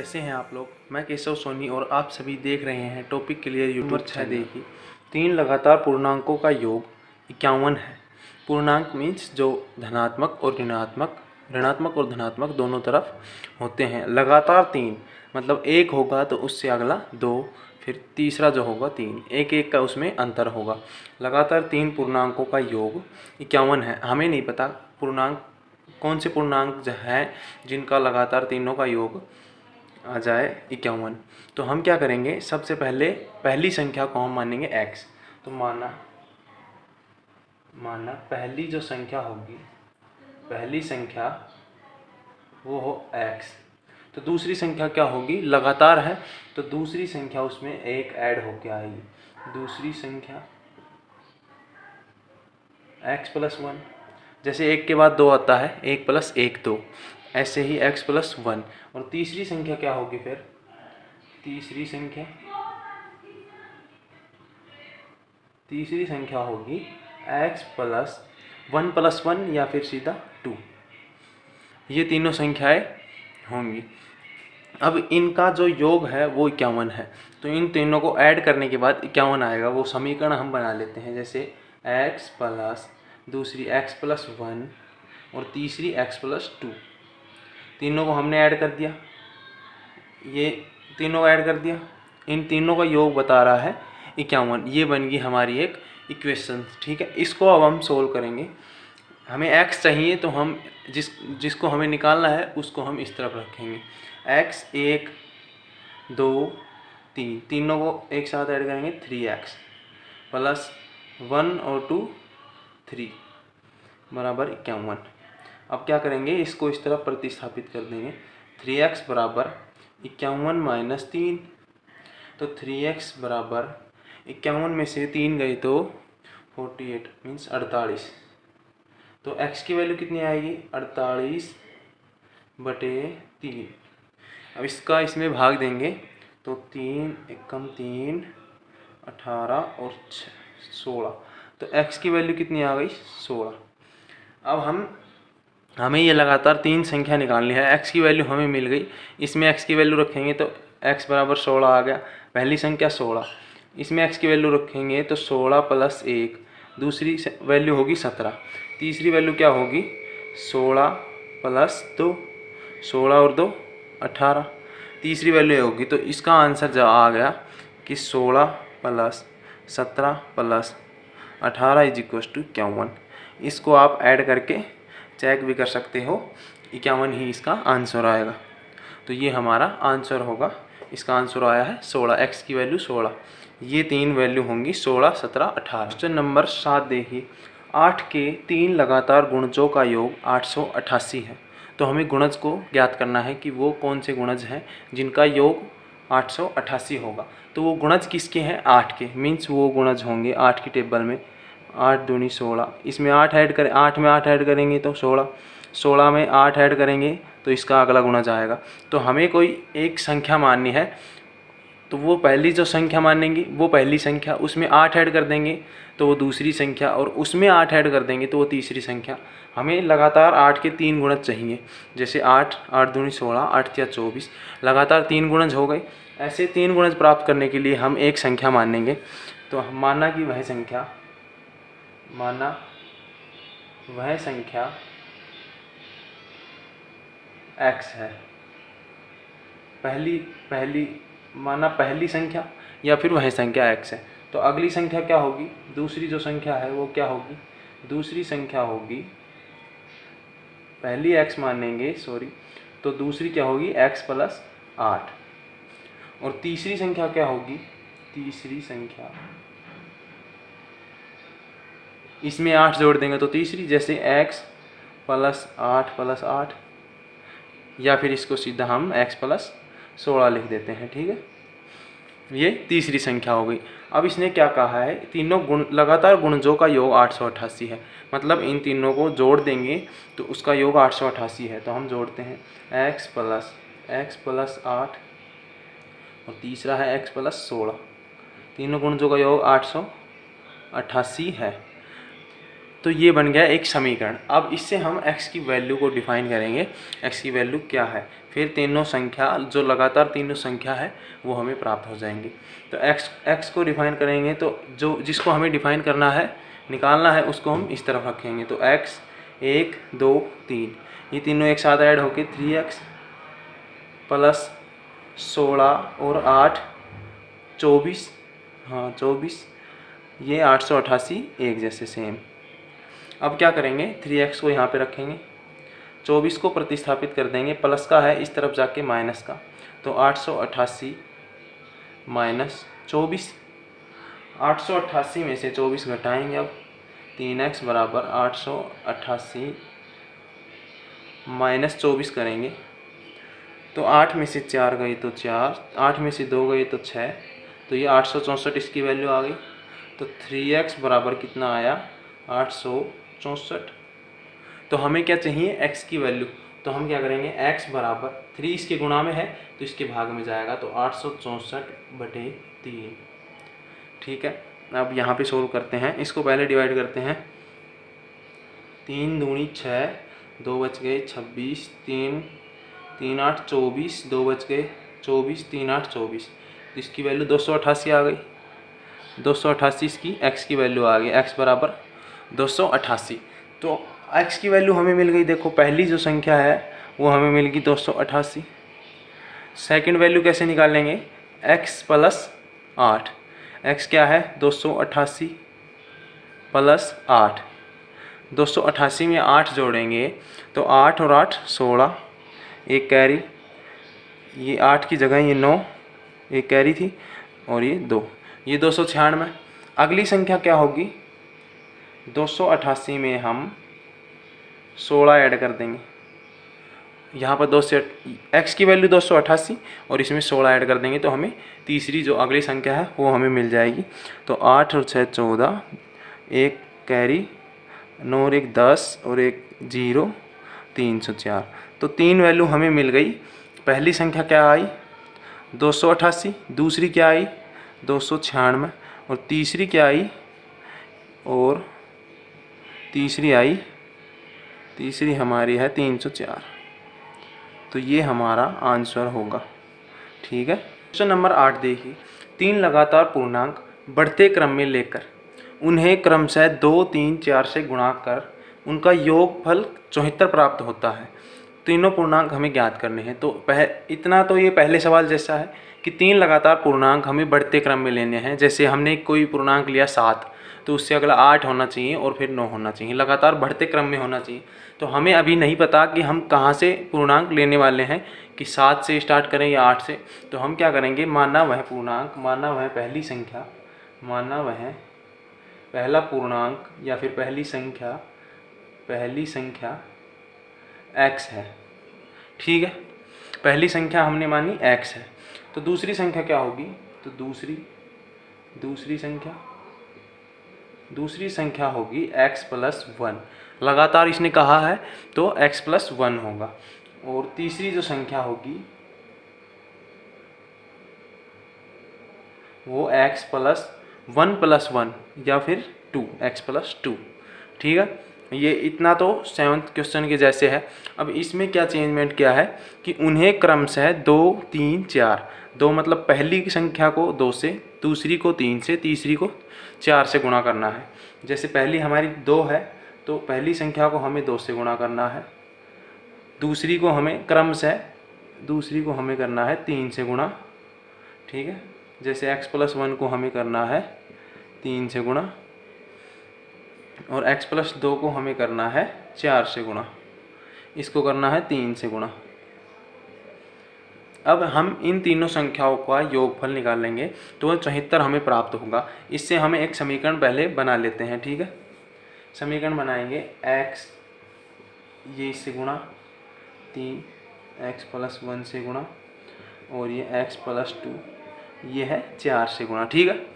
कैसे हैं आप लोग। मैं केशव सोनी और आप सभी देख रहे हैं टॉपिक क्लियर यूट्यूब चैनल। देखिए, 3 लगातार पूर्णांकों का योग 51 है। पूर्णांक मीन्स जो धनात्मक और ऋणात्मक और धनात्मक दोनों तरफ होते हैं। लगातार 3 मतलब एक होगा तो उससे अगला 2, फिर तीसरा जो होगा 3, एक एक का उसमें अंतर होगा। लगातार 3 पूर्णांकों का योग 51 है। हमें नहीं पता पूर्णांक कौन से पूर्णांक हैं जिनका लगातार तीनों का योग आ जाए 51। तो हम क्या करेंगे, सबसे पहले पहली संख्या को हम मानेंगे x। तो माना पहली जो संख्या होगी, पहली संख्या वो हो x। तो दूसरी संख्या क्या होगी, लगातार है तो दूसरी संख्या उसमें एक ऐड होके आएगी। दूसरी संख्या x + 1, जैसे एक के बाद 2 आता है, 1 + 1 2, ऐसे ही x + 1। और तीसरी संख्या क्या होगी फिर, तीसरी संख्या होगी x + 1 + 1 या फिर सीधा 2। ये तीनों संख्याएं होंगी। अब इनका जो योग है वो 51 है। तो इन तीनों को ऐड करने के बाद 51 आएगा। वो समीकरण हम बना लेते हैं, जैसे x प्लस दूसरी x + 1 और तीसरी x + 2। तीनों को हमने ऐड कर दिया, ये तीनों ऐड कर दिया, इन तीनों का योग बता रहा है 51। ये बन गई हमारी एक इक्वेशन। ठीक है, इसको अब हम सोल्व करेंगे। हमें x चाहिए तो हम जिसको हमें निकालना है उसको हम इस तरफ रखेंगे। x 1 2 3, तीनों को एक साथ ऐड करेंगे, 3x प्लस 1 और 2 3 बराबर 51। अब क्या करेंगे, इसको इस तरफ प्रतिस्थापित कर देंगे। 3x बराबर 51 - 3। तो 3x बराबर 51 में से 3 गए तो 48 मीन्स 48। तो x की वैल्यू कितनी आएगी, 48/3। अब इसका इसमें भाग देंगे तो 3 × 3 18 और 16। तो x की वैल्यू कितनी आ गई, 16। अब हमें ये लगातार 3 संख्या निकालनी है। x की वैल्यू हमें मिल गई, इसमें x की वैल्यू रखेंगे तो x बराबर 16 आ गया। पहली संख्या 16, इसमें x की वैल्यू रखेंगे तो 16 + 1, दूसरी वैल्यू होगी 17, तीसरी वैल्यू क्या होगी 16 + 2, 16 और 2 18, तीसरी वैल्यू होगी। तो इसका आंसर जो आ गया कि 16 + 17 + 18 = 51। इसको आप ऐड करके चेक भी कर सकते हो, 51 ही इसका आंसर आएगा। तो ये हमारा आंसर होगा। इसका आंसर आया है 16, x की वैल्यू 16। ये 3 वैल्यू होंगी 16 17 18। क्वेश्चन नंबर 7 देखिए, 8 के 3 लगातार गुणजों का योग 888 है। तो हमें गुणज को ज्ञात करना है कि वो कौन से गुणज हैं जिनका योग 888 होगा। तो वो गुणज किसके हैं, 8 के, मीन्स वो गुणज होंगे 8 की टेबल में। 8 दूनी 16, इसमें 8 ऐड करें, 8 में 8 ऐड करेंगे तो 16, 16 में 8 ऐड करेंगे तो इसका अगला गुणज आएगा। तो हमें कोई एक संख्या माननी है, तो वो पहली जो संख्या मानेंगे वो पहली संख्या, उसमें 8 ऐड कर देंगे तो वो दूसरी संख्या, और उसमें 8 ऐड कर देंगे तो वो तीसरी संख्या। हमें लगातार 8 के 3 गुणज चाहिए, जैसे 8 8 दूनी 16, 8 × 24, लगातार 3 गुणज हो गए। ऐसे 3 गुणज प्राप्त करने के लिए हम एक संख्या मानेंगे। तो माना कि वह संख्या x है। माना पहली संख्या या फिर वह संख्या x है। तो अगली संख्या क्या होगी, दूसरी जो संख्या है वो क्या होगी, दूसरी संख्या होगी, पहली x मानेंगे तो दूसरी क्या होगी x + 8। और तीसरी संख्या क्या होगी, तीसरी संख्या इसमें 8 जोड़ देंगे तो तीसरी, जैसे x + 8 + 8, या फिर इसको सीधा हम x + 16 लिख देते हैं। ठीक है, ये तीसरी संख्या हो गई। अब इसने क्या कहा है, तीनों लगातार गुणजों का योग 888 है। मतलब इन तीनों को जोड़ देंगे तो उसका योग 888 है। तो हम जोड़ते हैं x + 8 और तीसरा है x + 16। तीनों गुणजों का योग 888 है। तो ये बन गया एक समीकरण। अब इससे हम x की वैल्यू को डिफाइन करेंगे, x की वैल्यू क्या है, फिर तीनों संख्या जो लगातार तीनों संख्या है वो हमें प्राप्त हो जाएंगी। तो x को डिफाइन करेंगे तो जो जिसको हमें डिफाइन करना है, निकालना है, उसको हम इस तरफ रखेंगे। तो x 1 2 3 ये तीनों एक साथ ऐड होके 3x प्लस 16 और 8 24, हाँ 24, ये 888 एक जैसे सेम। अब क्या करेंगे, 3x को यहाँ पे रखेंगे, 24 को प्रतिस्थापित कर देंगे, प्लस का है इस तरफ जाके माइनस का, तो 888 माइनस 24, 888 में से 24 घटाएंगे। अब 3x बराबर 888 माइनस 24 करेंगे, तो 8 में से 4 गई तो 4, 8 में से 2 गई तो 6, तो ये 864 इसकी वैल्यू आ गई। तो 3x बराबर कितना आया, 864। तो हमें क्या चाहिए, x की वैल्यू। तो हम क्या करेंगे, x बराबर 3 इसके गुणा में है तो इसके भाग में जाएगा, तो 864/3। ठीक है, अब यहाँ पे सोल्व करते हैं, इसको पहले डिवाइड करते हैं। 3 दूनी 6, 2 बच गए 26, 3 3 8 24, 2 बच गए 24, 3 8 24, तो इसकी वैल्यू 288 आ गई। 288 इसकी x की वैल्यू आ गई, x बराबर 288। तो x की वैल्यू हमें मिल गई। देखो पहली जो संख्या है वो हमें मिल गई 288। सेकंड वैल्यू कैसे निकालेंगे, x प्लस 8, x क्या है 288 प्लस 8, 288 में 8 जोड़ेंगे तो 8 और 8 16, एक कैरी, ये 8 की जगह ये 9, एक कैरी थी, और ये 2, ये 296। अगली संख्या क्या होगी, 288 में हम 16 ऐड कर देंगे, यहाँ पर 2 से x की वैल्यू 288 और इसमें 16 ऐड कर देंगे, तो हमें तीसरी जो अगली संख्या है वो हमें मिल जाएगी। तो 8 और 6 14, एक कैरी, 9 और 1 10 और एक 0, 304। तो 3 वैल्यू हमें मिल गई। पहली संख्या क्या आई 288, दूसरी क्या आई 296, और तीसरी क्या आई, और तीसरी आई, तीसरी हमारी है 304। तो ये हमारा आंसर होगा। ठीक है, क्वेश्चन नंबर 8 देखिए, 3 लगातार पूर्णांक बढ़ते क्रम में लेकर उन्हें क्रमशः 2 3 4 से गुणा कर उनका योगफल 74 प्राप्त होता है। तीनों पूर्णांक हमें ज्ञात करने हैं। तो इतना तो ये पहले सवाल जैसा है कि 3 लगातार पूर्णांक हमें बढ़ते क्रम में लेने हैं। जैसे हमने कोई पूर्णांक लिया 7, तो उससे अगला 8 होना चाहिए और फिर 9 होना चाहिए, लगातार बढ़ते क्रम में होना चाहिए। तो हमें अभी नहीं पता कि हम कहाँ से पूर्णांक लेने वाले हैं, कि 7 से स्टार्ट करें या 8 से। तो हम क्या करेंगे, माना वह पूर्णांक, माना वह पहली संख्या, माना वह पहला पूर्णांक या फिर पहली संख्या x है। ठीक है, पहली संख्या हमने मानी x है। तो दूसरी संख्या क्या होगी, तो दूसरी संख्या होगी x प्लस 1। लगातार इसने कहा है तो x प्लस 1 होगा। और तीसरी जो संख्या होगी वो x प्लस 1 प्लस 1 या फिर 2, x प्लस 2। ठीक है, ये इतना तो 7th क्वेश्चन के जैसे है। अब इसमें क्या चेंजमेंट किया है कि उन्हें क्रमशः 2 3 4, 2 मतलब पहली संख्या को 2 से, दूसरी को 3 से, तीसरी को 4 से गुणा करना है। जैसे पहली हमारी 2 है तो पहली संख्या को हमें 2 से गुणा करना है, दूसरी को हमें क्रमशः करना है 3 से गुणा। ठीक है, जैसे x प्लस 1 को हमें करना है 3 से गुणा, और x प्लस 2 को हमें करना है 4 से गुणा, इसको करना है 3 से गुणा। अब हम इन तीनों संख्याओं का योगफल निकालेंगे तो वह 74 हमें प्राप्त होगा। इससे हमें एक समीकरण पहले बना लेते हैं। ठीक है, समीकरण बनाएंगे, x ये इससे गुणा 3, x प्लस 1 से गुणा, और ये x प्लस 2 ये है 4 से गुणा। ठीक है,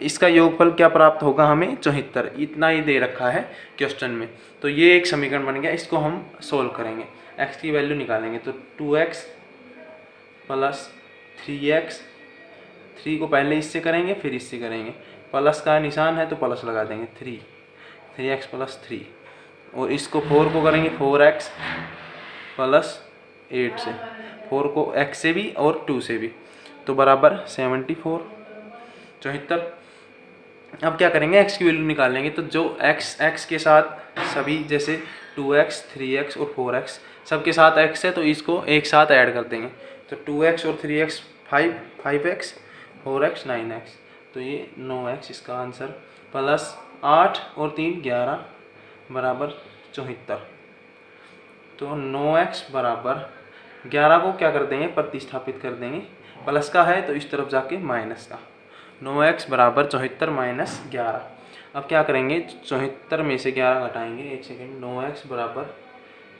इसका योगफल क्या प्राप्त होगा हमें 74, इतना ही दे रखा है क्वेश्चन में। तो ये एक समीकरण बन गया, इसको हम सोल्व करेंगे, x की वैल्यू निकालेंगे। तो 2x प्लस 3x, 3 को पहले इससे करेंगे फिर इससे करेंगे, प्लस का निशान है तो प्लस लगा देंगे, 3 3x प्लस 3, और इसको 4 को करेंगे 4x प्लस 8 से, 4 को x से भी और 2 से भी, तो बराबर 74, 74। अब क्या करेंगे, x की वैल्यू निकाल लेंगे। तो जो x के साथ सभी जैसे 2x 3x और 4x सबके साथ x है, तो इसको एक साथ ऐड कर देंगे। तो 2x और 3x 5x 4x 9x, तो ये 9x इसका आंसर, प्लस 8 और 3 11 बराबर 74। तो 9x बराबर 11 को क्या कर देंगे, प्रतिस्थापित कर देंगे, प्लस का है तो इस तरफ जाके माइनस का। 9x बराबर 74 माइनस 11। अब क्या करेंगे, 74 में से 11 घटाएंगे, एक सेकेंड। 9x बराबर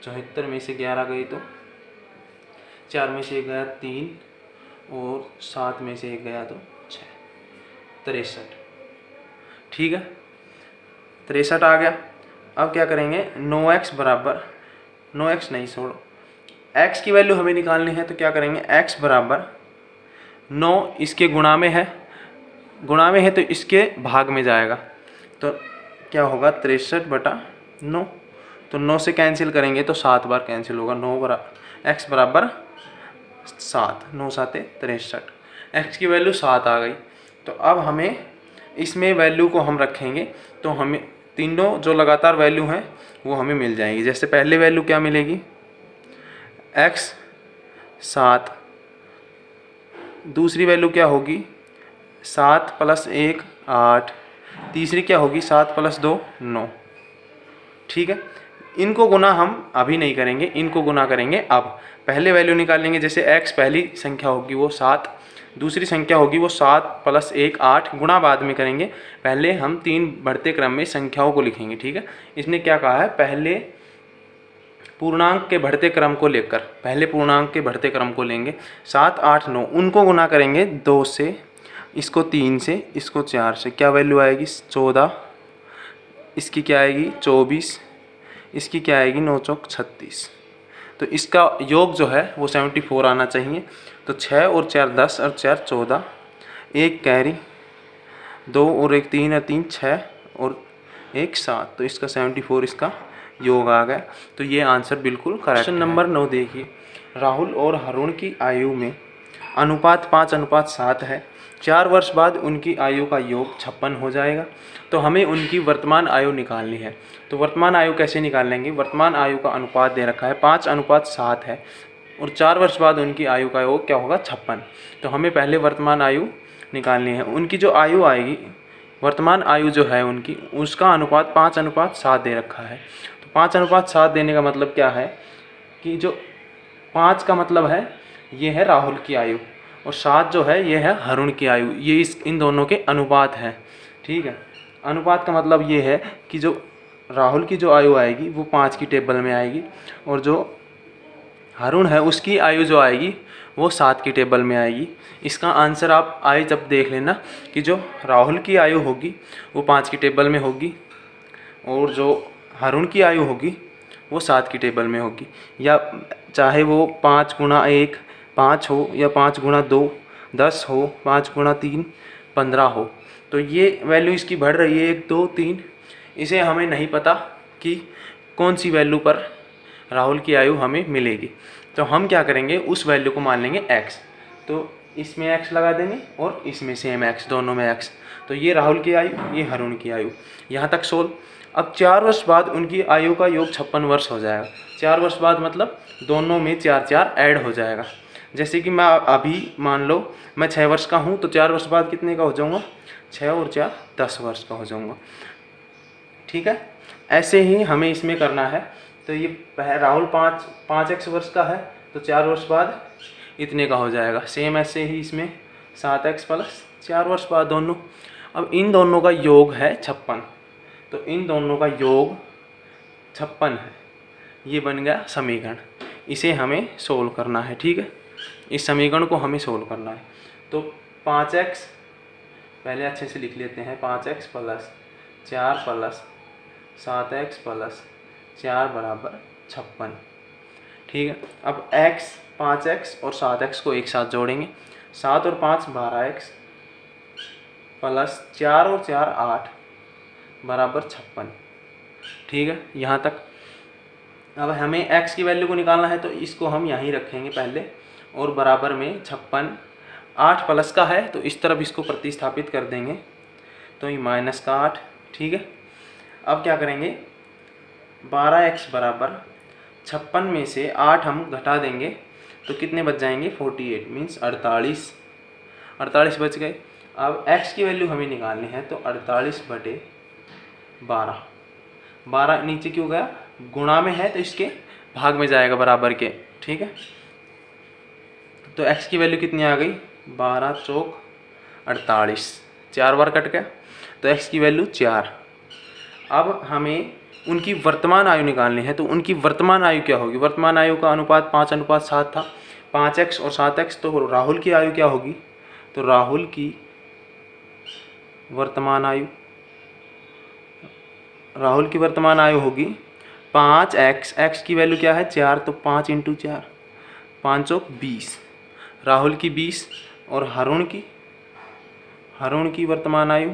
74 में से 11 गई तो 4 में से 1 गया 3, और 7 में से 1 गया तो 6, 63। ठीक है, 63 आ गया। अब क्या करेंगे, 9x बराबर 9x नहीं छोड़ो, x की वैल्यू हमें निकालनी है। तो क्या करेंगे, x बराबर 9 इसके गुणा में है, गुणा में है तो इसके भाग में जाएगा, तो क्या होगा 63/9। तो 9 से कैंसिल करेंगे तो 7 बार कैंसिल होगा। 9 बराबर x बराबर 7, 9 7 63, x की वैल्यू 7 आ गई। तो अब हमें इसमें वैल्यू को हम रखेंगे, तो हमें तीनों जो लगातार वैल्यू हैं वो हमें मिल जाएंगी। जैसे पहले वैल्यू क्या मिलेगी, x 7, दूसरी वैल्यू क्या होगी 7 प्लस 1 8, तीसरी क्या होगी 7 प्लस 2 9। ठीक है, इनको गुना हम अभी नहीं करेंगे, इनको गुना करेंगे अब। पहले वैल्यू निकालेंगे, जैसे x पहली संख्या होगी वो 7, दूसरी संख्या होगी वो 7 प्लस 1 8, गुणा बाद में करेंगे। पहले हम 3 बढ़ते क्रम में संख्याओं को लिखेंगे। ठीक है, इसने क्या कहा है, पहले पूर्णांक के बढ़ते क्रम को लेकर, पहले पूर्णांक के बढ़ते क्रम को लेंगे 7 8 9, उनको गुना करेंगे 2 से, इसको 3 से, इसको 4 से, क्या वैल्यू आएगी 14, इसकी क्या आएगी 24, इसकी क्या आएगी 9 चौक 36। तो इसका योग जो है वो 74 आना चाहिए। तो 6 और 4 10 और 4 14, एक कैरी, 2 और 1 3 और 3 6 और 1 7, तो इसका 74 इसका योग आ गया। तो ये आंसर बिल्कुल करेक्ट है। क्वेश्चन नंबर 9 देखिए, राहुल और हरुण की आयु में अनुपात 5:7 है। 4 वर्ष बाद उनकी आयु का योग 56 हो जाएगा। तो हमें उनकी वर्तमान आयु निकालनी है। तो वर्तमान आयु कैसे निकाल लेंगे, वर्तमान आयु का अनुपात दे रखा है 5:7 है, और 4 वर्ष बाद उनकी आयु का योग क्या होगा 56। तो हमें पहले वर्तमान आयु निकालनी है। उनकी जो आयु आएगी, वर्तमान आयु जो है उनकी, उसका अनुपात 5:7 दे रखा है। तो 5:7 देने का मतलब क्या है कि जो 5 का मतलब है ये है राहुल की आयु, और 7 जो है ये है हरुण की आयु। ये इन दोनों के अनुपात है। ठीक है, अनुपात का मतलब ये है कि जो राहुल की जो आयु आएगी वो 5 की टेबल में आएगी, और जो हरुण है उसकी आयु जो आएगी वो 7 की टेबल में आएगी। इसका आंसर आप आए जब देख लेना कि जो राहुल की आयु होगी वो 5 की टेबल में होगी, और जो हरुण की आयु होगी वो 7 की टेबल में होगी। या चाहे वो 5 गुणा 1 5 हो, या 5 गुणा 2 10 हो, 5 गुणा 3 15 हो। तो ये वैल्यू इसकी बढ़ रही है 1 2 3। इसे हमें नहीं पता कि कौन सी वैल्यू पर राहुल की आयु हमें मिलेगी। तो हम क्या करेंगे, उस वैल्यू को मान लेंगे x। तो इसमें x लगा देंगे और इसमें सेम x, दोनों में x। तो ये राहुल की आयु, ये हरुण की आयु। यहाँ तक सोल्व। अब 4 वर्ष बाद उनकी आयु का योग 56 वर्ष हो जाएगा। 4 वर्ष बाद मतलब दोनों में 4 4 ऐड हो जाएगा। जैसे कि मैं अभी मान लो मैं 6 वर्ष का हूँ, तो 4 वर्ष बाद कितने का हो जाऊँगा, 6 और 4 10 वर्ष का हो जाऊँगा। ठीक है, ऐसे ही हमें इसमें करना है। तो ये राहुल 5x वर्ष का है, तो 4 वर्ष बाद इतने का हो जाएगा। सेम ऐसे ही इसमें 7x प्लस 4 वर्ष बाद दोनों। अब इन दोनों का योग है 56, तो इन दोनों का योग 56 है। ये बन गया समीकरण। इसे हमें सोल्व करना है। ठीक है, इस समीकरण को हमें सोल्व करना है। तो 5x पहले अच्छे से लिख लेते हैं, 5x plus 4 plus 7x plus 4 बराबर 56। ठीक है, अब x 5x और 7x को एक साथ जोड़ेंगे। 7 और 5 12x प्लस 4 और 4 8 बराबर 56। ठीक है, यहाँ तक। अब हमें x की वैल्यू को निकालना है तो इसको हम यहीं रखेंगे पहले, और बराबर में 56, 8 प्लस का है तो इस तरफ इसको प्रतिस्थापित कर देंगे, तो ये माइनस का 8। ठीक है, अब क्या करेंगे, 12x बराबर 56 में से 8 हम घटा देंगे तो कितने बच जाएंगे, 48 मीन्स 48, 48 बच गए। अब x की वैल्यू हमें निकालनी है तो 48/12, 12 नीचे क्यों गया, गुणा में है तो इसके भाग में जाएगा बराबर के। ठीक है, तो x की वैल्यू कितनी आ गई, 12 चौक 48, 4 बार कट गया तो x की वैल्यू 4। अब हमें उनकी वर्तमान आयु निकालनी है, तो उनकी वर्तमान आयु क्या होगी, वर्तमान आयु का अनुपात 5:7 था, 5x और 7x, तो राहुल की आयु क्या होगी, तो राहुल की वर्तमान आयु, राहुल की वर्तमान आयु होगी 5x, x की वैल्यू क्या है 4, तो 5 × 4, 5 चौक 20, राहुल की 20, और हरुण की वर्तमान आयु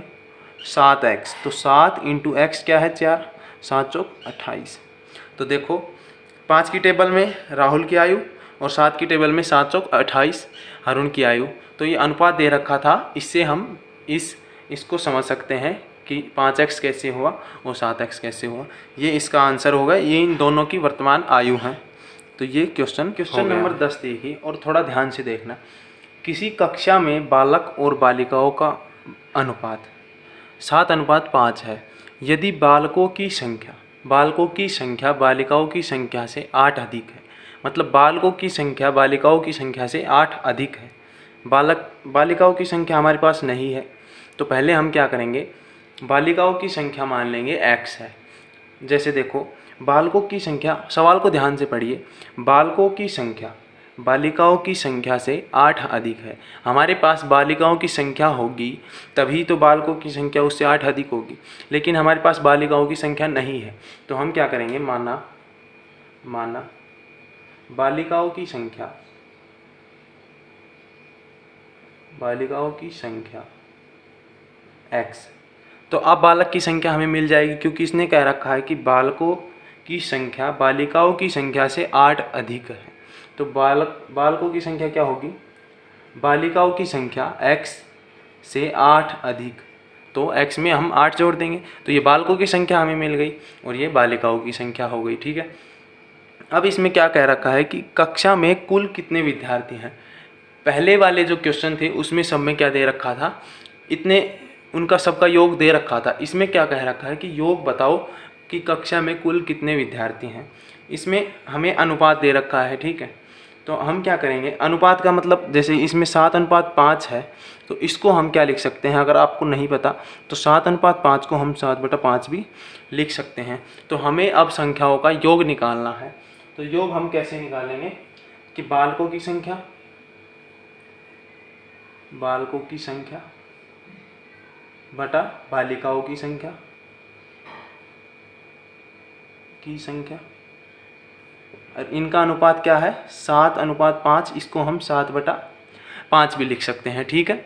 7x, तो 7 × x क्या है 4, 7 चौक 28। तो देखो 5 की टेबल में राहुल की आयु और 7 की टेबल में 7 चौक 28 हरुण की आयु, तो ये अनुपात दे रखा था, इससे हम इसको समझ सकते हैं कि 5x कैसे हुआ और 7x कैसे हुआ। ये इसका आंसर होगा, ये इन दोनों की वर्तमान आयु है। तो ये क्वेश्चन नंबर 10 देखिए और थोड़ा ध्यान से देखना। किसी कक्षा में बालक और बालिकाओं का अनुपात 7:5 है। यदि बालकों की संख्या बालिकाओं की संख्या से 8 अधिक है, मतलब बालकों की संख्या बालिकाओं की संख्या से 8 अधिक है, बालिकाओं की संख्या हमारे पास नहीं है, तो पहले हम क्या करेंगे, बालिकाओं की संख्या मान लेंगे x है। जैसे देखो बालकों की संख्या, सवाल को ध्यान से पढ़िए, बालकों की संख्या बालिकाओं की संख्या से 8 अधिक है। हमारे पास बालिकाओं की संख्या होगी तभी तो बालकों की संख्या उससे 8 अधिक होगी, लेकिन हमारे पास बालिकाओं की संख्या नहीं है, तो हम क्या करेंगे, माना बालिकाओं की संख्या x, तो अब बालक की संख्या हमें मिल जाएगी, क्योंकि इसने कह रखा है कि बालकों की संख्या बालिकाओं की संख्या से 8 अधिक है। तो बालकों की संख्या क्या होगी, बालिकाओं की संख्या x से 8 अधिक, तो x में हम 8 जोड़ देंगे, तो ये बालकों की संख्या हमें मिल गई और ये बालिकाओं की संख्या हो गई। ठीक है, अब इसमें क्या कह रखा है कि कक्षा में कुल कितने विद्यार्थी हैं। पहले वाले जो क्वेश्चन थे उसमें सब में क्या दे रखा था, इतने, उनका सबका योग दे रखा था। इसमें क्या कह रखा है कि योग बताओ कि कक्षा में कुल कितने विद्यार्थी हैं। इसमें हमें अनुपात दे रखा है। ठीक है, तो हम क्या करेंगे, अनुपात का मतलब जैसे इसमें 7:5 है, तो इसको हम क्या लिख सकते हैं, अगर आपको नहीं पता तो 7:5 को हम 7/5 भी लिख सकते हैं। तो हमें अब संख्याओं का योग निकालना है, तो योग हम कैसे निकालेंगे कि बालकों की संख्या बटा बालिकाओं की संख्या, और इनका अनुपात क्या है 7:5, इसको हम 7/5 भी लिख सकते हैं। ठीक है,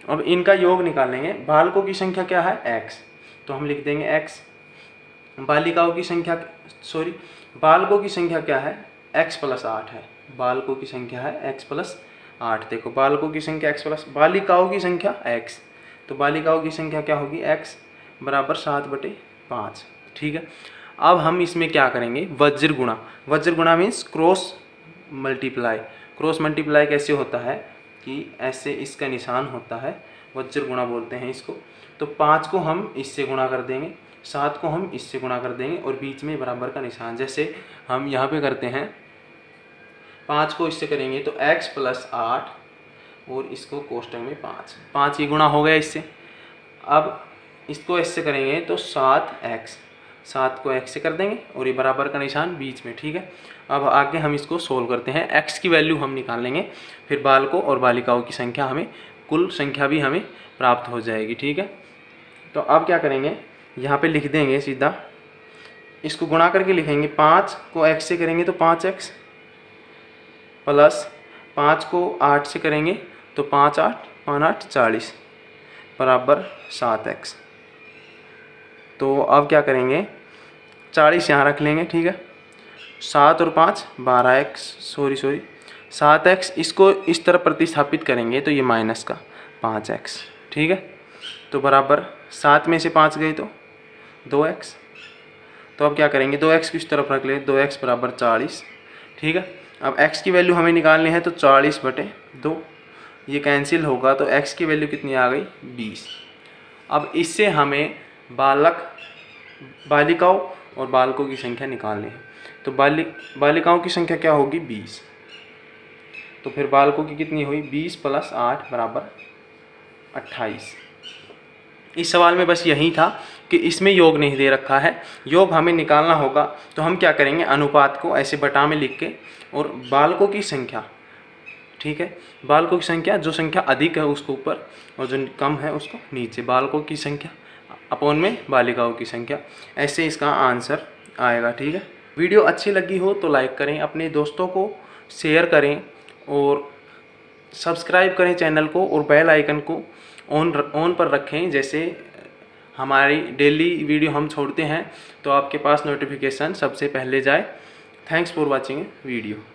अब इनका योग निकालेंगे। बालकों की संख्या क्या है x, तो हम लिख देंगे x, बालिकाओं की संख्या बालकों की संख्या क्या है x + 8 है, बालकों की संख्या है x + 8। देखो बालकों की संख्या x + बालिकाओं की संख्या x, तो बालिकाओं की संख्या क्या होगी x बराबर 7/5। ठीक है, अब हम इसमें क्या करेंगे, वज्र गुणा मीन्स क्रॉस मल्टीप्लाई कैसे होता है कि ऐसे इसका निशान होता है, वज्र गुणा बोलते हैं इसको। तो 5 को हम इससे गुणा कर देंगे, 7 को हम इससे गुणा कर देंगे और बीच में बराबर का निशान, जैसे हम यहाँ पे करते हैं 5 को इससे करेंगे तो x + 8 और इसको कोष्टक में 5 ही गुणा हो गया इससे। अब इसको इससे करेंगे तो 7x, 7 को x से कर देंगे और ये बराबर का निशान बीच में। ठीक है, अब आगे हम इसको सोल्व करते हैं, x की वैल्यू हम निकाल लेंगे, फिर बालकों और बालिकाओं की संख्या हमें, कुल संख्या भी हमें प्राप्त हो जाएगी। ठीक है, तो अब क्या करेंगे, यहाँ पे लिख देंगे सीधा, इसको गुणा करके लिखेंगे, 5 को x से करेंगे तो 5x प्लस 5 को 8 से करेंगे तो 5 8 5 8 40 बराबर 7x। तो अब क्या करेंगे, 40 यहाँ रख लेंगे, ठीक है। 7 और 5 12x, सॉरी 7x, इसको इस तरफ प्रतिस्थापित करेंगे तो ये माइनस का 5x, ठीक है। तो बराबर 7 में से 5 गए तो 2x। तो अब क्या करेंगे, 2x को इस तरफ रख ले, 2x बराबर 40, ठीक है। अब x की वैल्यू हमें निकालनी है तो 40/2, ये कैंसिल होगा तो x की वैल्यू कितनी आ गई, 20। अब इससे हमें बालिकाओं और बालकों की संख्या निकालनी है। तो बालिकाओं की संख्या क्या होगी, 20। तो फिर बालकों की कितनी हुई, 20 + 8 बराबर 28। इस सवाल में बस यही था कि इसमें योग नहीं दे रखा है, योग हमें निकालना होगा। तो हम क्या करेंगे, अनुपात को ऐसे बटा में लिख के और बालकों की संख्या, ठीक है, बालकों की संख्या, जो संख्या अधिक है उसको ऊपर और जो कम है उसको नीचे, बालकों की संख्या अपॉन में बालिकाओं की संख्या, ऐसे इसका आंसर आएगा, ठीक है। वीडियो अच्छी लगी हो तो लाइक करें, अपने दोस्तों को शेयर करें और सब्सक्राइब करें चैनल को और बेल आइकन को ऑन पर रखें, जैसे हमारी डेली वीडियो हम छोड़ते हैं तो आपके पास नोटिफिकेशन सबसे पहले जाए। Thanks for watching video.